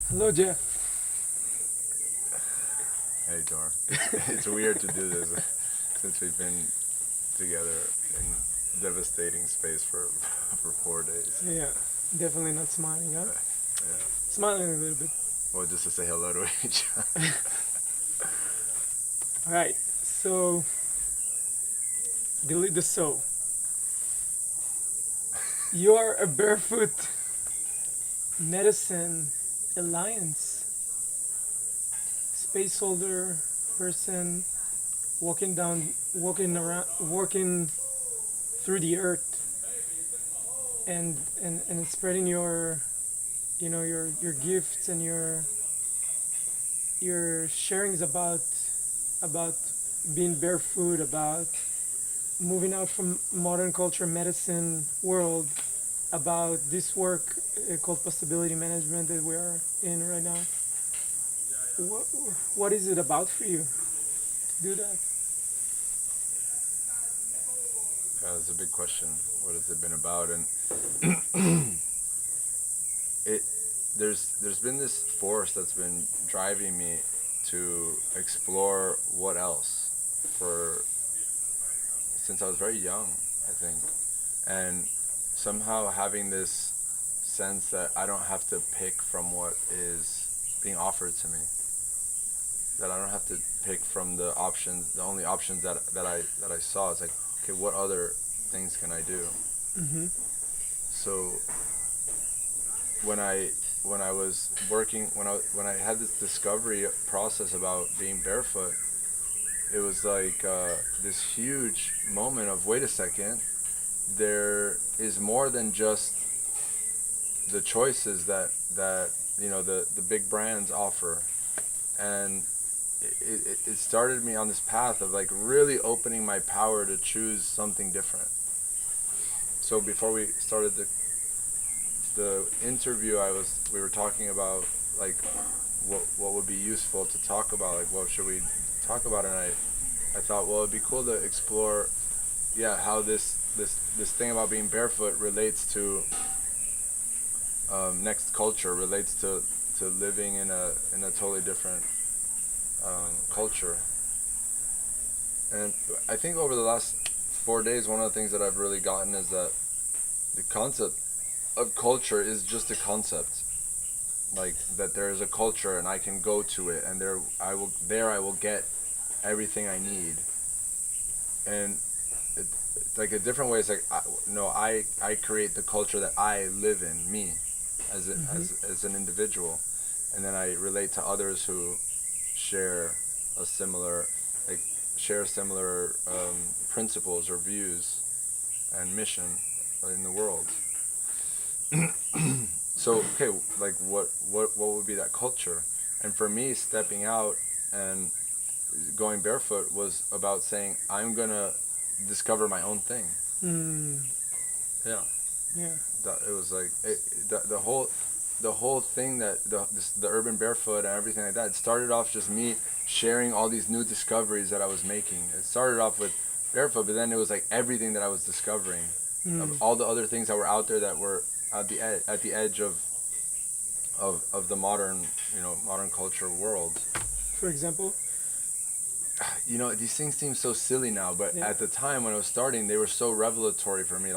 Hello, Jeff. Hey, Dor. It's weird to do this since we've been together in devastating space for for 4 days. Yeah, definitely not smiling, huh? Yeah. Smiling a little bit. Well, just to say hello to each other. All right, so delete the so. You are a Barefoot Medicine Alliance space holder person walking around, walking through the earth, and spreading your, your gifts and your sharings about being barefoot, about moving out from modern culture medicine world, about this work called possibility management that we are in right now. What, what is it about for you to do that? That's a big question. What has it been about? And it there's been this force that's been driving me to explore what else for since I was very young, I think. And somehow having this sense that I don't have to pick from what is being offered to me. That I don't have to pick from the options, the only options that I saw. It's like, okay, what other things can I do? Mm-hmm. So when I when I was working when I had this discovery process about being barefoot, it was like this huge moment of wait a second, there is more than just the choices that the big brands offer, and it started me on this path of like really opening my power to choose something different. So before we started the interview, we were talking about like what would be useful to talk about, like what should we talk about, and I thought, well, it'd be cool to explore, yeah, how this thing about being barefoot relates to next culture, relates to living in a totally different culture. And I think over the last 4 days, one of the things that I've really gotten is that the concept of culture is just a concept. Like that there is a culture and I can go to it, and I will get everything I need. And like a different way is like no, I create the culture that I live in, me Mm-hmm. as an individual, and then I relate to others who share a similar like share similar principles or views and mission in the world. So okay, like what would be that culture? And for me, stepping out and going barefoot was about saying I'm gonna discover my own thing. Mm, Yeah, yeah. that it was like the whole thing that the urban barefoot and everything like that. It started off just me sharing all these new discoveries that I was making. It started off with barefoot, but then it was like everything that I was discovering, of Mm. all the other things that were out there that were at the edge of the modern modern culture world. For example, These things seem so silly now, but yeah. at the time when I was starting, they were so revelatory for me.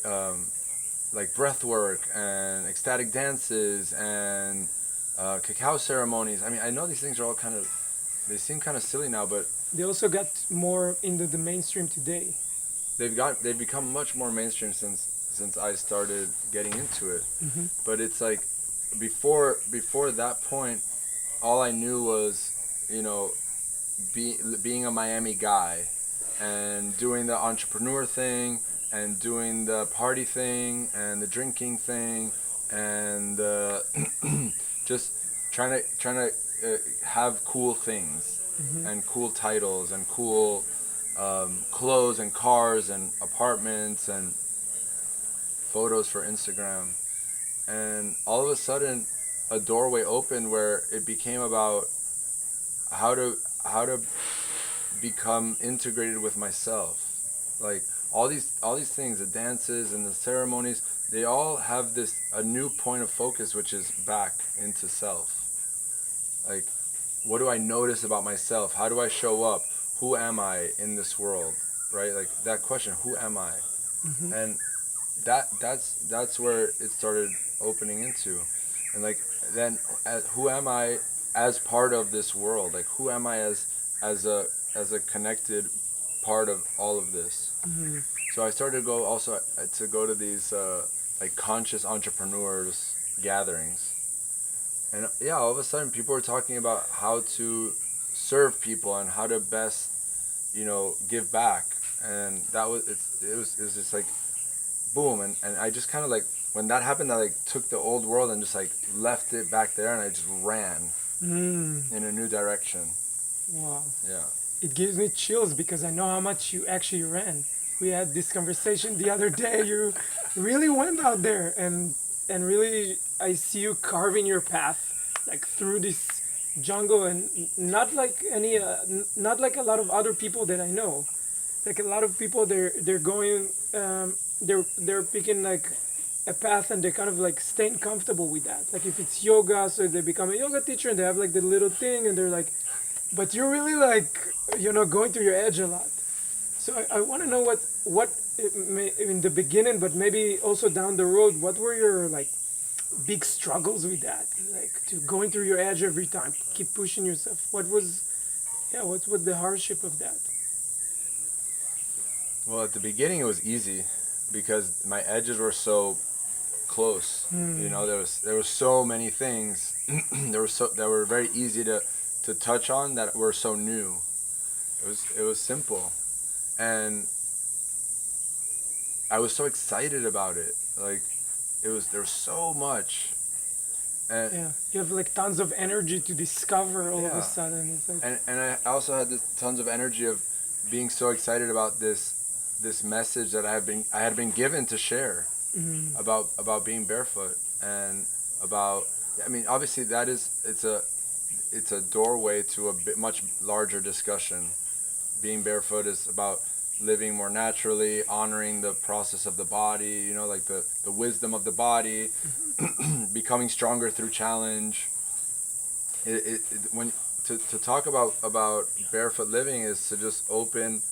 Um, like breath work and ecstatic dances and cacao ceremonies. I mean, I know these things are all they seem kind of silly now, but They also got more into the mainstream today. they've become much more mainstream since I started getting into it. Mm-hmm. But it's like before that point, all I knew was, you know, being a Miami guy and doing the entrepreneur thing and doing the party thing and the drinking thing and just trying to have cool things Mm-hmm. and cool titles and cool clothes and cars and apartments and photos for Instagram. And all of a sudden, a doorway opened where it became about how to become integrated with myself. Like all these things, the dances and the ceremonies, they all have a new point of focus, which is back into self. Like, what do I notice about myself? How do I show up? Who am I in this world? Right? Like that question, who am I? Mm-hmm. And that's where it started opening into. And like then who am I as part of this world? Like who am I as a connected part of all of this? Mm-hmm. So I started to go to these like conscious entrepreneurs gatherings. And yeah, all of a sudden people were talking about how to serve people and how to best, give back. And it was just like boom. And I just kind of like, when that happened, I like took the old world and just like left it back there, and I just ran in a new direction. Wow. Yeah. It gives me chills because I know how much you actually ran. We had this conversation the other day. You really went out there, and really I see you carving your path like through this jungle, and not like not like a lot of other people that I know. Like a lot of people, they're going, they're picking like a path, and they're kind of like staying comfortable with that. Like if it's yoga, so they become a yoga teacher and they have like the little thing, and they're like, but you're really like, going through your edge a lot. So I want to know what in the beginning, but maybe also down the road, what were your like big struggles with that? Like to going through your edge every time, keep pushing yourself. What was the hardship of that? Well, at the beginning it was easy because my edges were so close. There was so many things that were very easy to touch on that were so new. It was simple, and I was so excited about it. Like there was so much. And Yeah, you have like tons of energy to discover all of a yeah. sudden. It's like, And I also had tons of energy of being so excited about this message that I had been given to share about being barefoot, and about, I mean, obviously it's a doorway to a much larger discussion. Being barefoot is about living more naturally, honoring the process of the body, like the wisdom of the body, becoming stronger through challenge. When to talk about barefoot living is to just open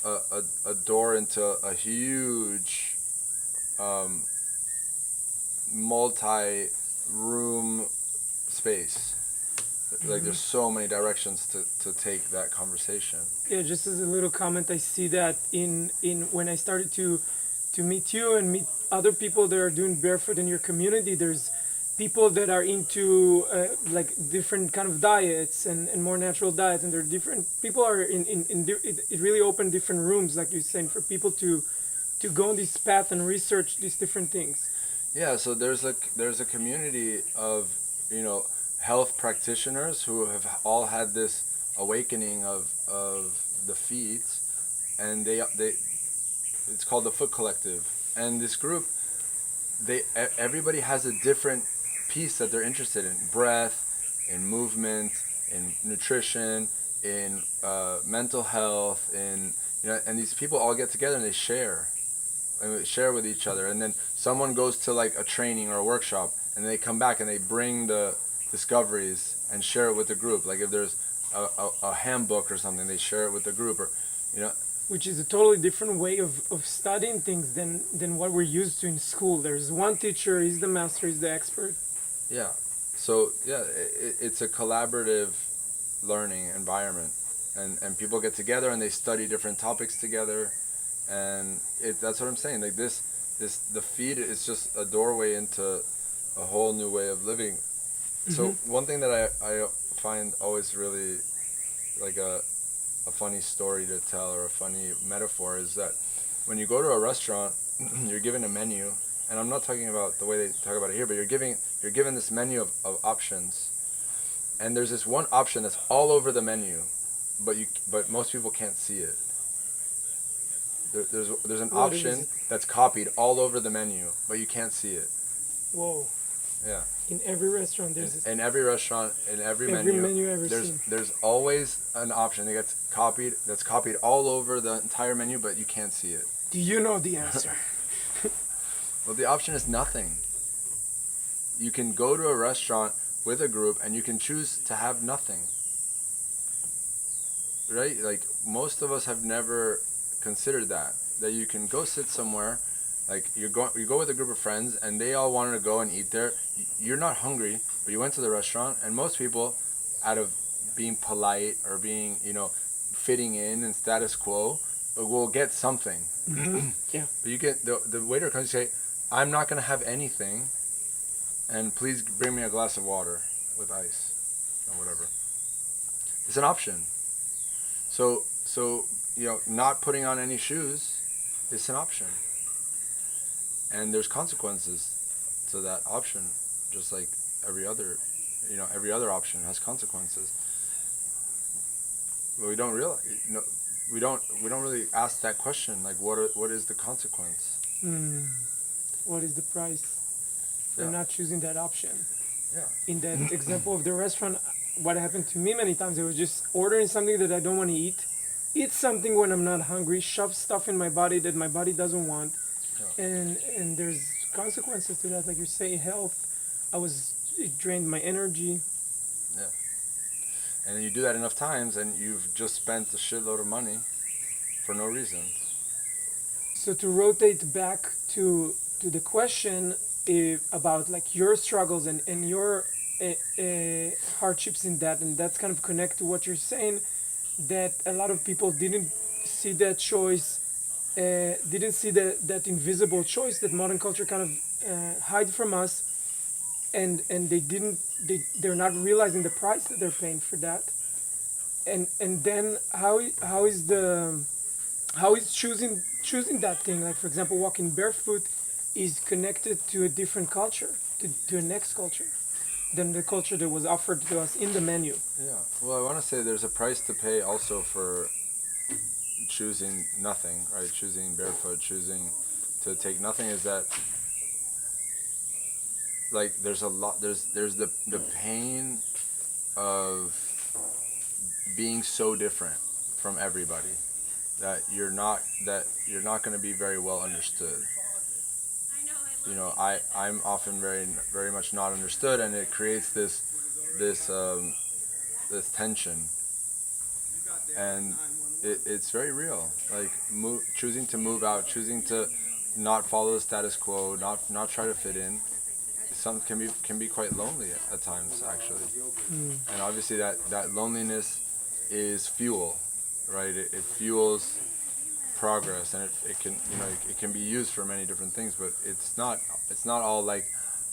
a door into a huge multi-room space. Like there's so many directions to take that conversation. yeah, just as a little comment, I see that in when I started to meet you and meet other people that are doing barefoot in your community. There's people that are into like different kind of diets and more natural diets, and there are different people are it really opened different rooms, like you're saying, for people to go on this path and research these different things. Yeah, so there's a community of, health practitioners who have all had this awakening of the feet, and they it's called the Foot Collective. And this group, everybody has a different piece that they're interested in: breath, in movement, in nutrition, in mental health, and these people all get together and they share with each other. And then someone goes to like a training or a workshop, and they come back and they bring the discoveries and share it with the group. Like if there's a handbook or something, they share it with the group, or Which is a totally different way of studying things than what we're used to in school. There's one teacher, he's the master, he's the expert. yeah. So yeah, it's a collaborative learning environment, and people get together and they study different topics together, and that's what I'm saying. Like the feed is just a doorway into a whole new way of living. So one thing that I find always really like a funny story to tell, or a funny metaphor, is that when you go to a restaurant, you're given a menu, and I'm not talking about the way they talk about it here, but you're given this menu of options, and there's this one option that's all over the menu, but most people can't see it. There's an option that's copied all over the menu, but you can't see it. Whoa. Yeah. In every restaurant, there's In every restaurant, in every menu ever there's seen. there's always an option that gets copied, that's copied all over the entire menu, but you can't see it. Do you know the answer? Well, the option is nothing. You can go to a restaurant with a group and you can choose to have nothing. Right? Like, most of us have never considered that you can go sit somewhere, like you go with a group of friends and they all wanted to go and eat there. You're not hungry, but you went to the restaurant, and most people, out of being polite or being, fitting in and status quo, will get something. Yeah. But you get the waiter comes and say, "I'm not gonna have anything, and please bring me a glass of water with ice or whatever." It's an option. So not putting on any shoes is an option, and there's consequences to that option, just like every other option has consequences. But we don't realize, we don't really ask that question, like what is the consequence? What is the price for Yeah. not choosing that option? Yeah. In that example of the restaurant, what happened to me many times, I was just ordering something that I don't want to eat something when I'm not hungry, shove stuff in my body that my body doesn't want, Yeah. and there's consequences to that, like you're saying, health. It drained my energy. Yeah. And then you do that enough times, and you've just spent a shitload of money for no reason. So to rotate back to the question about like your struggles and your hardships in that, and that's kind of connect to what you're saying, that a lot of people didn't see that choice, didn't see that invisible choice that modern culture kind of hide from us, and they're not realizing the price that they're paying for that. And then how is choosing that thing, like for example walking barefoot, is connected to a different culture, to a next culture than the culture that was offered to us in the menu. Yeah. Well, I want to say there's a price to pay also for choosing nothing, right? Choosing barefoot, choosing to take nothing, is that, like, there's the pain of being so different from everybody that you're not going to be very well understood. I'm often very, very much not understood, and it creates this tension, and it's very real. Like, choosing to move out, choosing to not follow the status quo, not try to fit in. Some can be quite lonely at times, actually. And obviously that loneliness is fuel, right? It fuels progress, and it can be used for many different things, but it's not all like,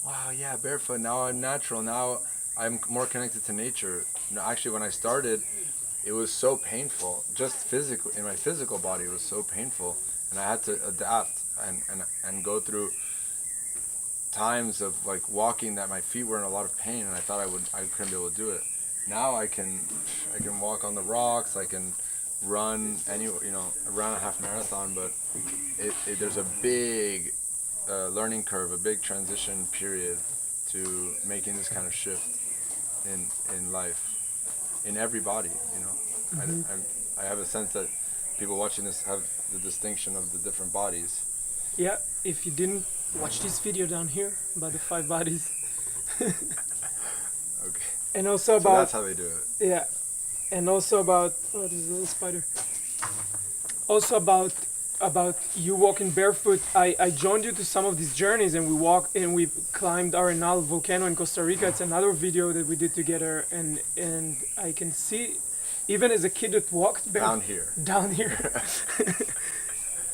wow, yeah, barefoot, now I'm natural, now I'm more connected to nature. No, actually, when I started, it was so painful, just physically, in my physical body, it was so painful, and I had to adapt and go through times of like walking that my feet were in a lot of pain, and I thought I couldn't be able to do it. Now I can walk on the rocks, I can run around a half marathon, but there's a big learning curve, a big transition period to making this kind of shift in life, in every body. I have a sense that people watching this have the distinction of the different bodies. Yeah, if you didn't watch this video down here about the 5 bodies. Okay. And also So about, that's how they do it. yeah, and also about, oh, there's a little spider. Also about you walking barefoot. I joined you to some of these journeys, and we climbed Arenal Volcano in Costa Rica. It's another video that we did together, and I can see, even as a kid that walked barefoot down here.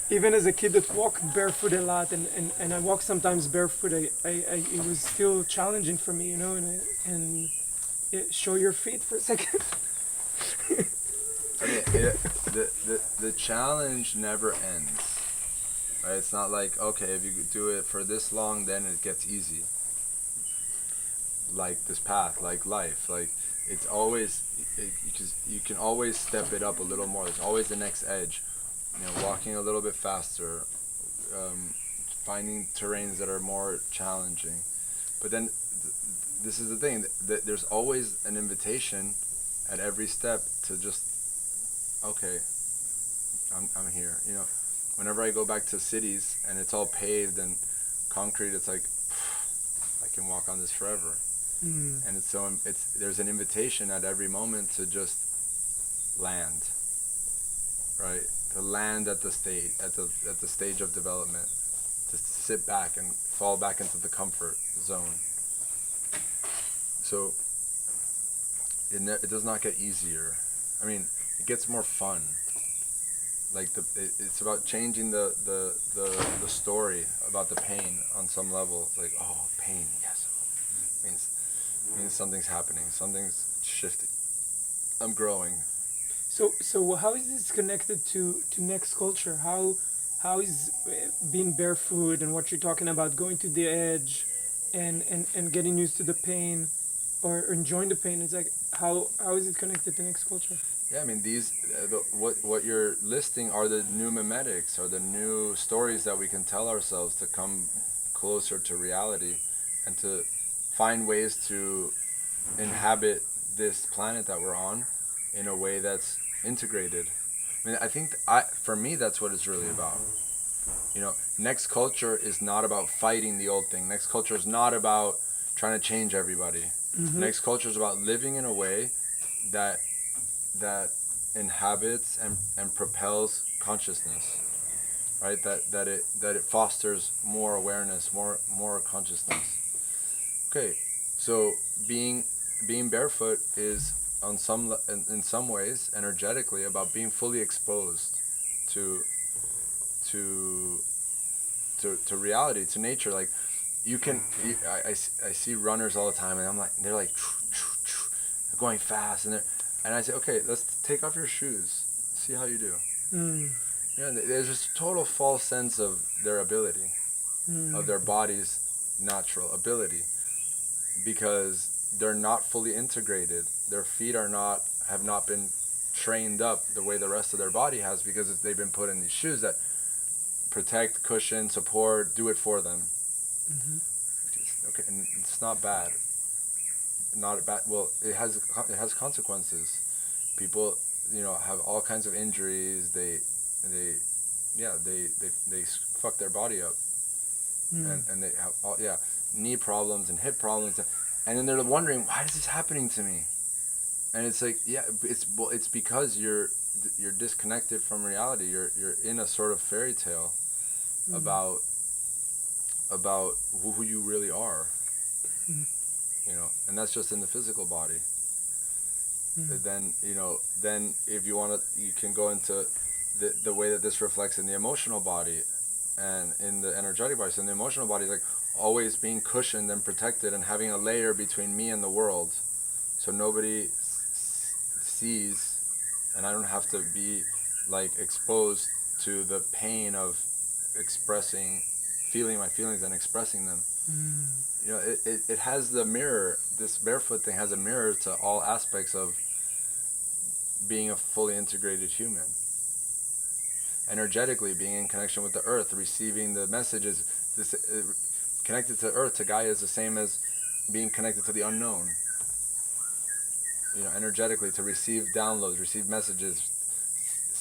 Even as a kid that walked barefoot a lot, and I walk sometimes barefoot, it was still challenging for me, and show your feet for a second. I mean, the challenge never ends. Right? It's not like, okay, if you do it for this long, then it gets easy. Like this path, like life, like it's always, because you can always step it up a little more. There's always the next edge. Walking a little bit faster, finding terrains that are more challenging. But then, this is the thing, that there's always an invitation at every step to just, okay, I'm here. Whenever I go back to cities and it's all paved and concrete, it's like I can walk on this forever. And there's an invitation at every moment to just land, right? To land at the stage of development, to sit back and fall back into the comfort zone. So it does not get easier. I mean, it gets more fun. Like it's about changing the story about the pain on some level. Like, oh, pain, yes, means something's happening, something's shifting. I'm growing. So how is this connected to next culture? How is being barefoot and what you're talking about, going to the edge, and getting used to the pain, or enjoying the pain? It's like how is it connected to next culture? Yeah, I mean these what you're listing are the new mimetics, are the new stories that we can tell ourselves to come closer to reality, and to find ways to inhabit this planet that we're on in a way that's integrated. I mean, I think for me that's what it's really about. You know, next culture is not about fighting the old thing. Next culture is not about trying to change everybody. Mm-hmm. Next culture is about living in a way that inhabits and propels consciousness, right? That it fosters more awareness, more consciousness. Okay, so being barefoot is in some ways energetically about being fully exposed to reality, to nature. Like I see runners all the time, and they're like they're going fast, and I say, okay, let's take off your shoes, see how you do. Yeah, there's this total false sense of their ability, of their body's natural ability, because they're not fully integrated. Their feet have not been trained up the way the rest of their body has, because they've been put in these shoes that protect, cushion, support, do it for them. Okay, and it's not bad. Well, it has consequences. People, have all kinds of injuries. They fuck their body up, and they have knee problems and hip problems, and then they're wondering, why is this happening to me? And it's like, it's because you're disconnected from reality. You're in a sort of fairy tale about who you really are. And that's just in the physical body. Then if you want to, you can go into the way that this reflects in the emotional body and in the energetic body. So in the emotional body, like always being cushioned and protected and having a layer between me and the world, so nobody sees, and I don't have to be like exposed to the pain of feeling my feelings and expressing them. It has the mirror. This barefoot thing has a mirror to all aspects of being a fully integrated human. Energetically, being in connection with the earth, receiving the messages, connected to earth, to Gaia, is the same as being connected to the unknown. Energetically, to receive downloads, receive messages,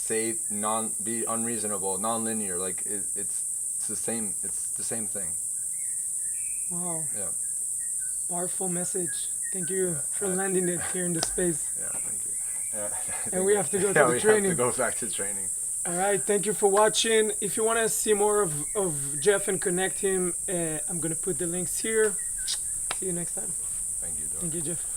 be unreasonable, non-linear. Like it's the same. It's the same thing. Wow. Yeah. Powerful message. Thank you for landing it here in the space. Yeah, thank you. Yeah, and we have to go to the training. We have to go back to training. All right. Thank you for watching. If you want to see more of Jeff and connect him, I'm going to put the links here. See you next time. Thank you, Dor. Thank you, Jeff.